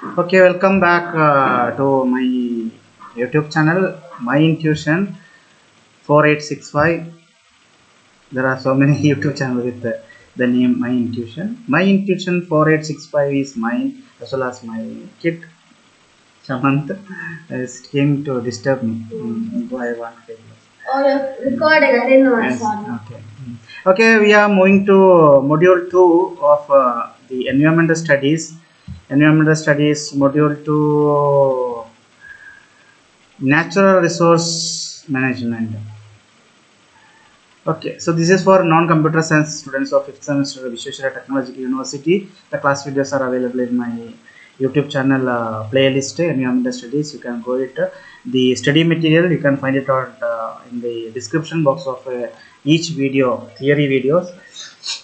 Okay, welcome back to my YouTube channel, My Intuition 4865. There are so many YouTube channels with the name My Intuition. My Intuition 4865 is mine as well as my kid Samant came to disturb me. Why one Oh, you're recording. I didn't know. Yes, Sorry. okay. Okay, we are moving to module 2 of the environmental studies. Environmental studies module 2, natural resource management. Okay, so this is for non-computer science students of 5th semester of Vishweshwara Technological University. The class videos are available in my YouTube channel playlist, environmental studies. You can go it. The study material you can find it out in the description box of each video, theory videos,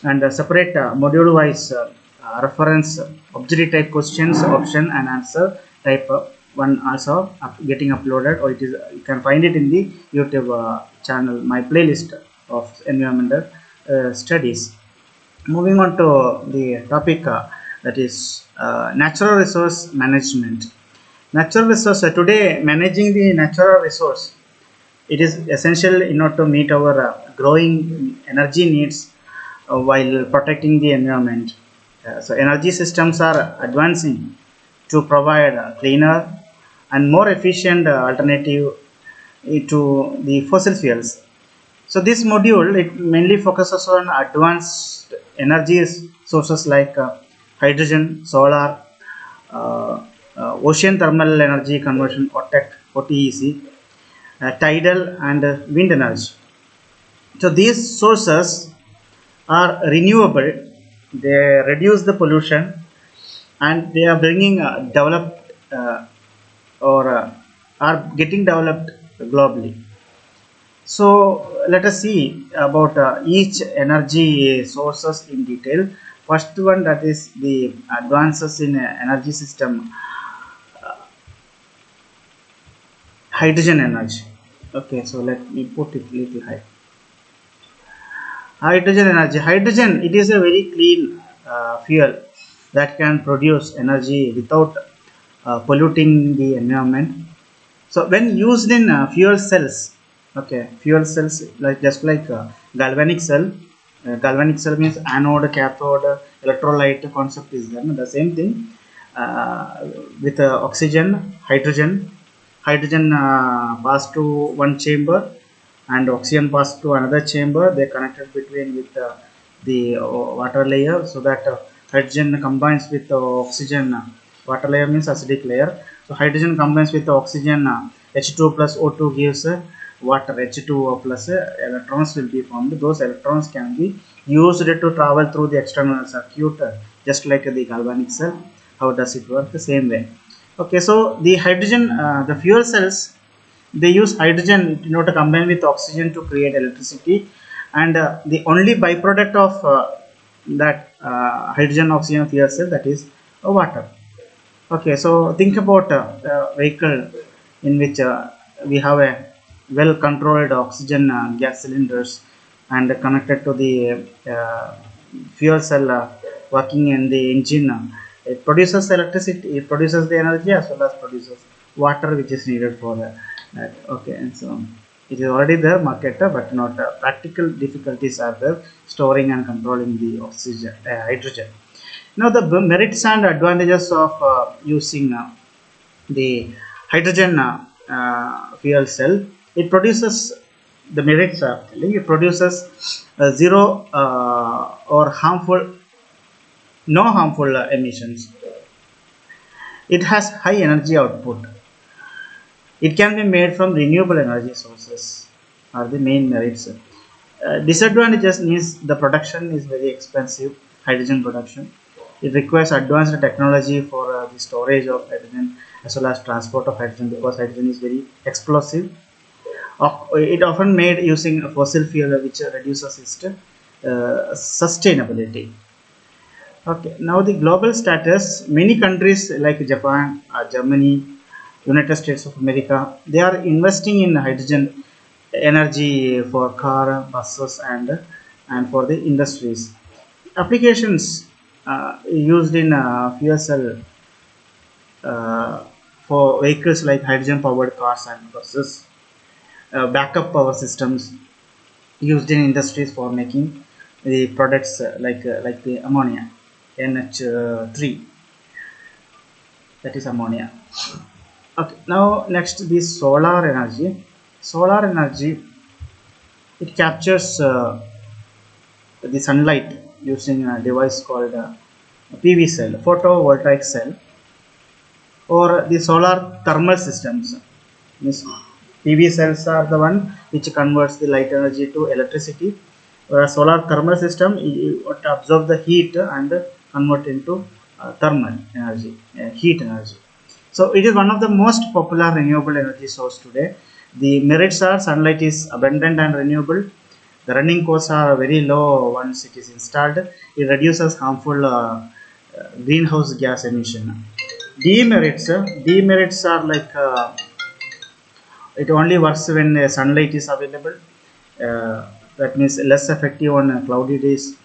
and separate module wise reference objective type questions, option and answer type one also getting uploaded, or it is you can find it in the YouTube channel, my playlist of environmental studies. Moving on to the topic that is natural resource management. Natural resource today, managing the natural resource, it is essential in order to meet our growing energy needs while protecting the environment. So energy systems are advancing to provide cleaner and more efficient alternative to the fossil fuels. So this module, it mainly focuses on advanced energy sources like hydrogen, solar, ocean thermal energy conversion, OTEC, tidal and wind energy. So these sources are renewable, they reduce the pollution, and they are bringing developed or are getting developed globally. So let us see about each energy sources in detail. First one, that is the advances in energy system, hydrogen energy. Okay, so let me put it little high. Hydrogen energy. Hydrogen, it is a very clean fuel that can produce energy without polluting the environment. So when used in fuel cells, okay, fuel cells like just like galvanic cell. Galvanic cell means anode, cathode, electrolyte concept is there. The same thing with oxygen, hydrogen. Hydrogen pass to one chamber and oxygen pass to another chamber. They connected between with the water layer, so that hydrogen combines with oxygen. Water layer means acidic layer. So hydrogen combines with the oxygen, H2 plus O2 gives water, H2O plus electrons will be formed. Those electrons can be used to travel through the external circuit, just like the galvanic cell. How does it work? The same way. Okay, so the hydrogen, the fuel cells, they use hydrogen in order to combine with oxygen to create electricity, and the only byproduct of that hydrogen oxygen fuel cell, that is water. Okay, so think about a vehicle in which we have a well controlled oxygen gas cylinders and connected to the fuel cell working in the engine. It produces electricity, it produces the energy as well as produces water which is needed for that. Okay, and so it is already there market, but not practical difficulties are there storing and controlling the oxygen, hydrogen. Now the merits and advantages of using the hydrogen fuel cell. It produces the merits actually. It produces zero or harmful, no harmful emissions. It has high energy output. It can be made from renewable energy sources. Are the main merits. Disadvantages means the production is very expensive. Hydrogen production. It requires advanced technology for the storage of hydrogen as well as transport of hydrogen, because hydrogen is very explosive. It often made using a fossil fuel, which reduces its sustainability. Okay, now the global status. Many countries like Japan, Germany, United States of America, they are investing in hydrogen energy for car, buses, and for the industries. Applications used in fuel cell uh, for vehicles like hydrogen powered cars and buses, backup power systems used in industries for making the products like the ammonia, NH3, that is ammonia. Okay, now next the solar energy. Solar energy, it captures the sunlight using a device called PV cell, photovoltaic cell, or the solar thermal systems. Means PV cells are the one which converts the light energy to electricity, whereas solar thermal system it absorb the heat and convert into thermal energy, heat energy. So it is one of the most popular renewable energy source today. The merits are sunlight is abundant and renewable. The running costs are very low once it is installed. It reduces harmful greenhouse gas emission. Demerits are like it only works when sunlight is available. That means less effective on cloudy days.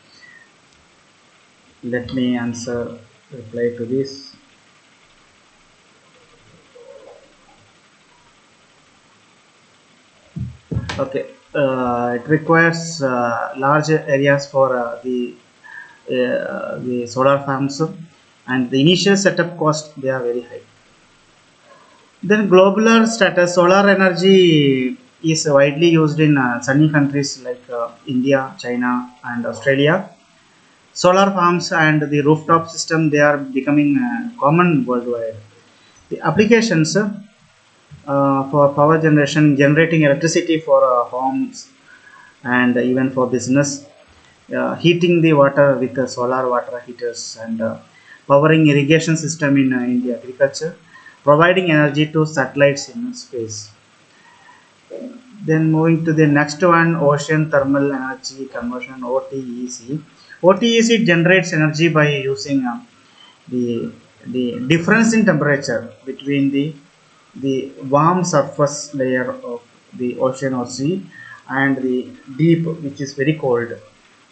Let me answer reply to this. Okay, it requires large areas for the solar farms, and the initial setup cost they are very high. Then globular status, solar energy is widely used in sunny countries like India, China, and Australia. Solar farms and the rooftop system they are becoming common worldwide. The applications for power generation, generating electricity for homes and even for business, heating the water with solar water heaters, and powering irrigation system in the agriculture, providing energy to satellites in space. Then moving to the next one, ocean thermal energy conversion, OTEC. OTEC generates energy by using the difference in temperature between the warm surface layer of the ocean or sea and the deep, which is very cold.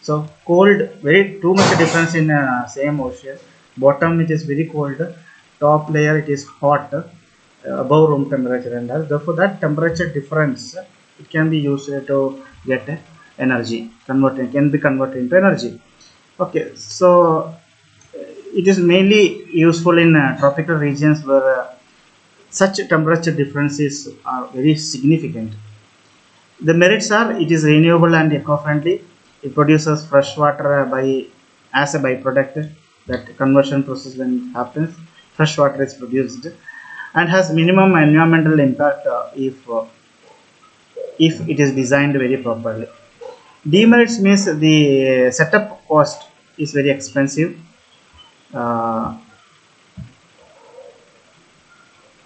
So cold, very too much difference in same ocean. Bottom it is very cold, top layer it is hot, above room temperature, and all. Therefore, that temperature difference it can be used to get energy converted, can be converted into energy. Okay, so it is mainly useful in tropical regions where such temperature differences are very significant. The merits are it is renewable and eco-friendly. It produces fresh water by as a byproduct. That conversion process when it happens, fresh water is produced, and has minimum environmental impact if it is designed very properly. Demerits means the setup cost is very expensive. Uh,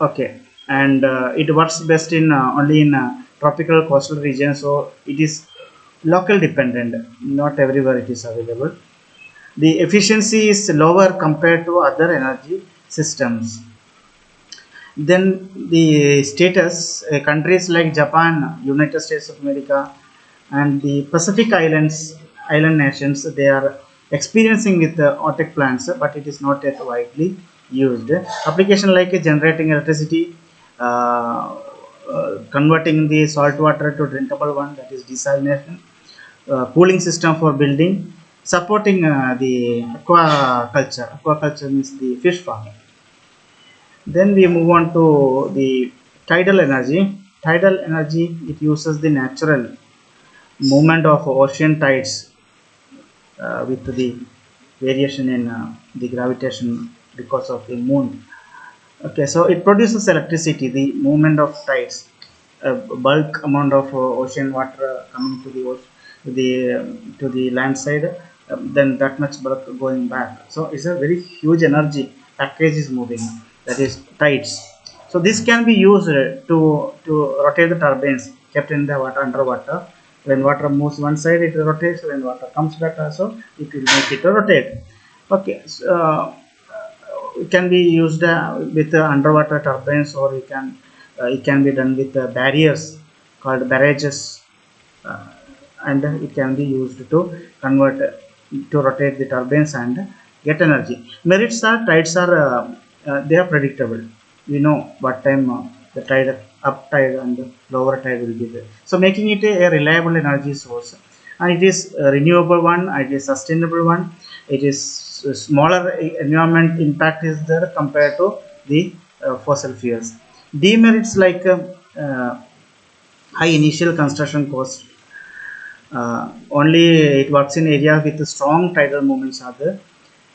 okay, and it works best in only in tropical coastal regions, so it is local dependent, not everywhere it is available. The efficiency is lower compared to other energy systems. Then the status, countries like Japan, United States of America, and the Pacific island nations, they are experiencing with the OTEC plants, but it is not yet widely used. Application like generating electricity, converting the salt water to drinkable one, that is desalination, cooling system for building, supporting the aquaculture. Aquaculture means the fish farming. Then we move on to the tidal energy. Tidal energy, it uses the natural movement of ocean tides with the variation in the gravitation because of the moon. Okay, so it produces electricity, the movement of tides, a bulk amount of ocean water coming to the ocean, to the land side, then that much bulk going back. So it's a very huge energy package is moving. That is tides. So this can be used to rotate the turbines kept in the water underwater. When water moves one side, it rotates. When water comes back, also it will make it rotate. Okay. So, it can be used with underwater turbines, or it can be done with barriers called barrages, uh, and it can be used to convert to rotate the turbines and get energy. Merits are tides are they are predictable. We know what time the tide, up tide and the lower tide will be there. So making it a reliable energy source, and it is a renewable one, it is sustainable one, it is smaller environment impact is there compared to the fossil fuels. Demerits like high initial construction cost. Only it works in areas with strong tidal movements are there,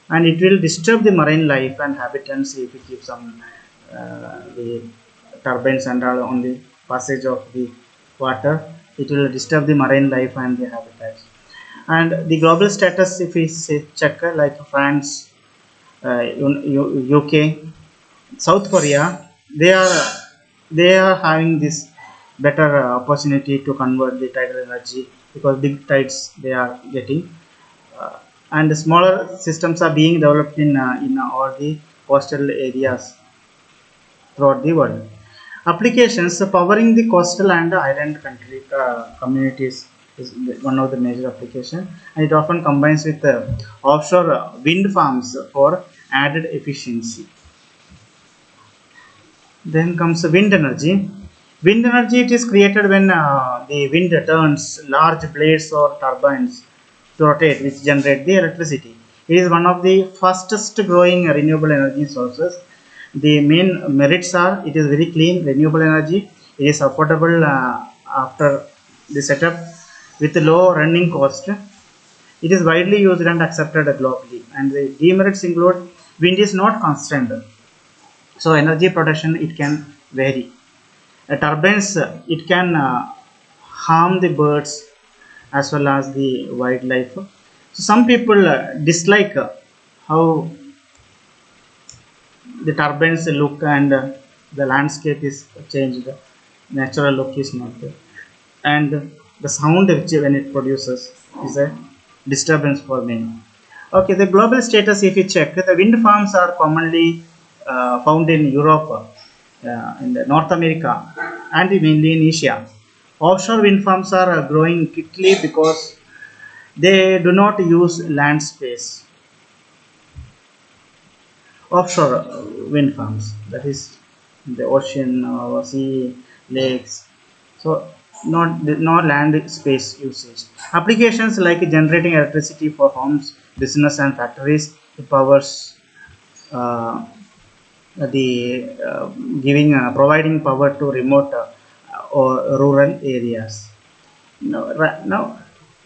and it will disturb the marine life and habitats if we keep some the turbines and all on the passage of the water. It will disturb the marine life and the habitats. And the global status, if we say check, like France, UK, South Korea, they are they are having this better opportunity to convert the tidal energy, because big tides they are getting, and the smaller systems are being developed in all the coastal areas throughout the world. Applications powering the coastal and island country communities is one of the major application, and it often combines with offshore wind farms for added efficiency. Then comes wind energy. Wind energy, it is created when the wind turns large blades or turbines to rotate, which generate the electricity. It is one of the fastest growing renewable energy sources. The main merits are it is very clean, renewable energy. It is affordable after the setup with low running cost. It is widely used and accepted globally. And the demerits include wind is not constant, so energy production it can vary. Turbines it can harm the birds as well as the wildlife. So some people dislike how the turbines look, and the landscape is changed. Natural look is not there, and the sound which when it produces is a disturbance for many. Okay, the global status, if you check, the wind farms are commonly found in Europe, in the North America, and mainly in Asia. Offshore wind farms are growing quickly because they do not use land space. Offshore wind farms, that is in the ocean or sea, lakes, so no land space usage. Applications like generating electricity for homes, business and factories. It powers uh, the giving providing power to remote or rural areas. Now, now,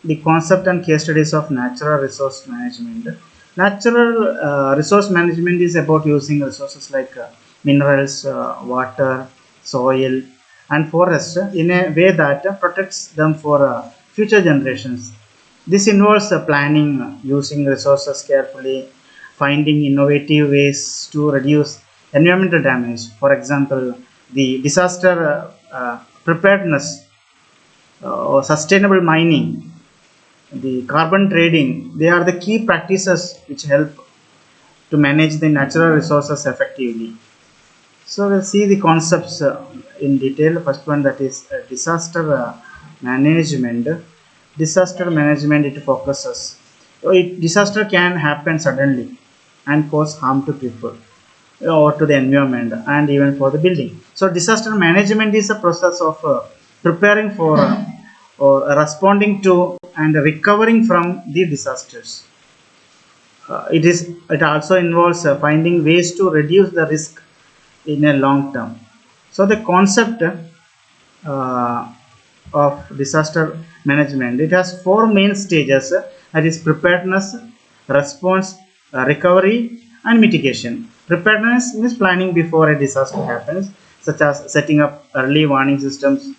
the concept and case studies of natural resource management. Natural resource management is about using resources like minerals, water, soil, and forest in a way that protects them for future generations. This involves planning, using resources carefully, finding innovative ways to reduce environmental damage. For example, the disaster preparedness or sustainable mining, the carbon trading, they are the key practices which help to manage the natural resources effectively. So we'll see the concepts in detail. First one, that is disaster management. Disaster management, it focuses. Disaster can happen suddenly and cause harm to people or to the environment and even for the building. So disaster management is a process of preparing for or responding to and recovering from the disasters. It also involves finding ways to reduce the risk in a long term. So the concept of disaster management, it has four main stages, that is preparedness, response, recovery, and mitigation. Preparedness means planning before a disaster happens, such as setting up early warning systems,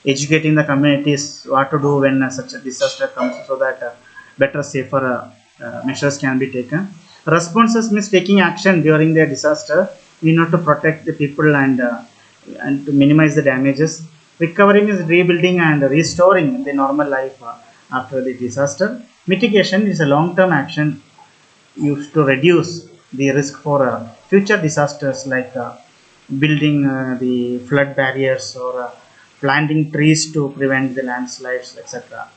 educating the communities what to do when such a disaster comes, so that better, safer measures can be taken. Responses means taking action during the disaster in order to protect the people and to minimize the damages. Recovery means rebuilding and restoring the normal life after the disaster. Mitigation is a long-term action used to reduce the risk for future disasters, like building the flood barriers or planting trees to prevent the landslides, etc.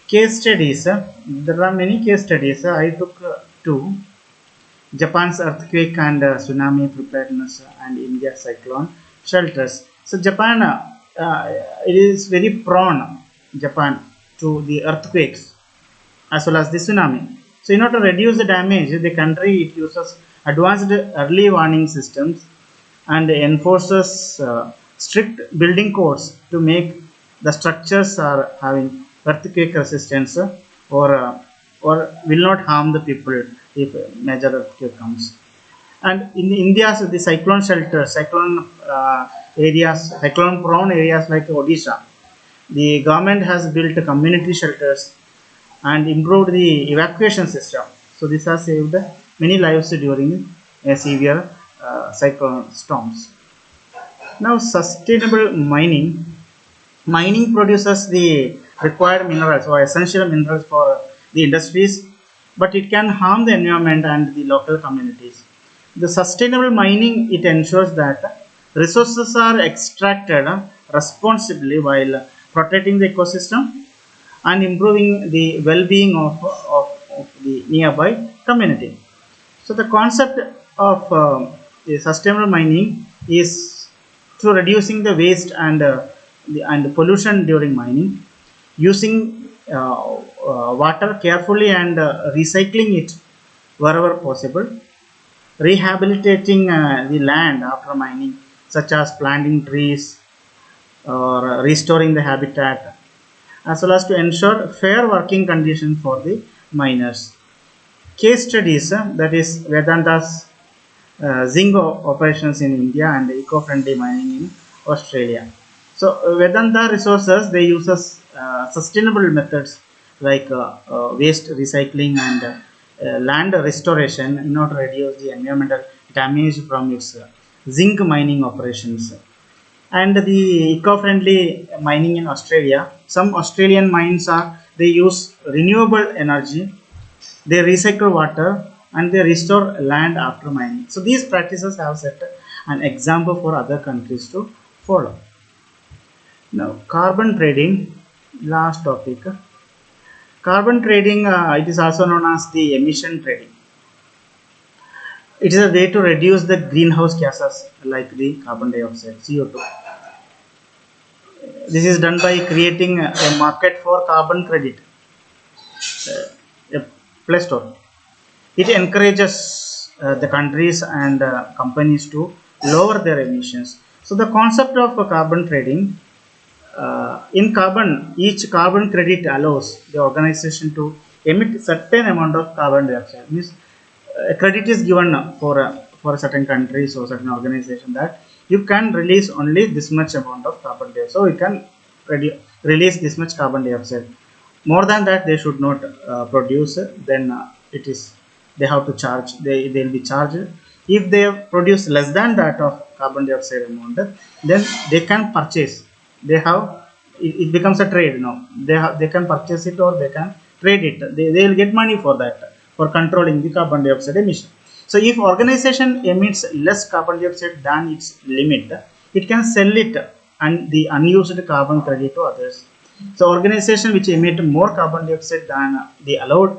Case studies. There are many case studies. I took two. Japan's earthquake and tsunami preparedness and India's cyclone shelters. So Japan, it is very prone, Japan, to the earthquakes as well as the tsunami. So in order to reduce the damage, the country it uses advanced early warning systems and enforces strict building codes to make the structures are having earthquake resistance or will not harm the people if a major earthquake comes. And in India, so the cyclone shelters, cyclone prone areas like Odisha, the government has built community shelters and improved the evacuation system. So this has saved many lives during a severe cyclone storms. Now, sustainable mining. Mining produces the required minerals or essential minerals for the industries, but it can harm the environment and the local communities. The sustainable mining it ensures that resources are extracted responsibly while protecting the ecosystem and improving the well-being of the nearby community. So the concept of the sustainable mining is to reducing the waste and the pollution during mining, using water carefully and recycling it wherever possible, rehabilitating the land after mining, such as planting trees or restoring the habitat, as well as to ensure fair working conditions for the miners. Case studies that is Vedanta's zinc operations in India and eco-friendly mining in Australia. So Vedanta resources they uses sustainable methods like waste recycling and land restoration in order to reduce the environmental damage from its zinc mining operations. And the eco-friendly mining in Australia, some Australian mines are they use renewable energy, they recycle water, and they restore land after mining. So these practices have set an example for other countries to follow. Now, carbon trading, last topic. Carbon trading, it is also known as the emission trading. It is a way to reduce the greenhouse gases like the carbon dioxide, CO2. This is done by creating a market for carbon credit, a Play Store. It encourages the countries and companies to lower their emissions. So the concept of carbon trading in carbon, each carbon credit allows the organization to emit certain amount of carbon dioxide. Means a credit is given for a certain countries or certain organization that you can release only this much amount of carbon dioxide. So you can release this much carbon dioxide. More than that, they should not produce. Then it is they have to charge. They will be charged. If they produce less than that of carbon dioxide amount, then they can purchase. They have it becomes a trade. No, they can purchase it or they can trade it. They will get money for that for controlling the carbon dioxide emission. So if organization emits less carbon dioxide than its limit, it can sell it and the unused carbon credit to others. So organization which emit more carbon dioxide than the allowed,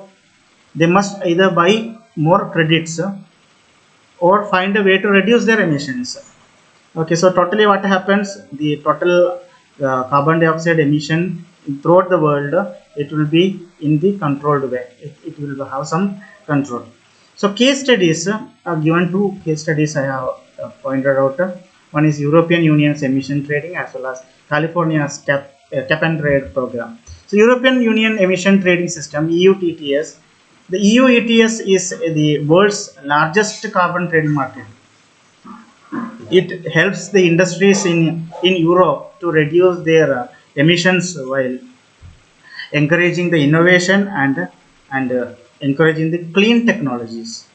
they must either buy more credits or find a way to reduce their emissions. Okay, so totally what happens, the total carbon dioxide emission throughout the world, it will be in the controlled way. It will have some control. So case studies are given. Two case studies I have pointed out. One is European Union's emission trading as well as California's cap and trade program. So European Union emission trading system EU TTS. The EU ETS is the world's largest carbon trading market. It helps the industries in Europe to reduce their emissions while encouraging the innovation and encouraging the clean technologies.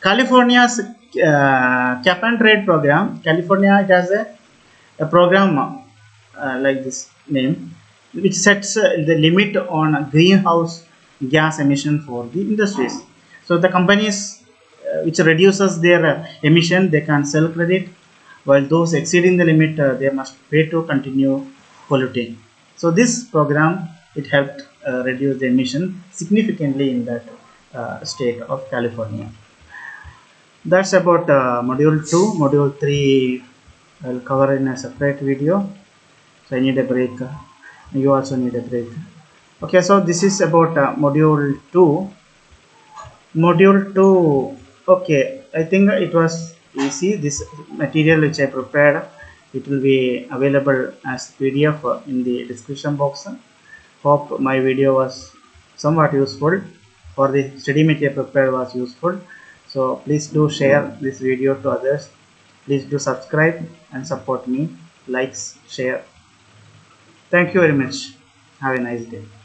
California's cap and trade program. California it has a program like this name, which sets the limit on greenhouse gas emission for the industries. So the companies which reduces their emission, they can sell credit, while those exceeding the limit, they must pay to continue polluting. So this program it helped reduce the emission significantly in that state of California. That's about module 2. Module 3 I'll cover in a separate video. So I need a break. You also need a break. Okay, so this is about module 2. Module 2, okay, I think it was easy. This material which I prepared, it will be available as PDF in the description box. Hope my video was somewhat useful, or the study material prepared was useful. So please do share this video to others. Please do subscribe and support me. Likes, share. Thank you very much. Have a nice day.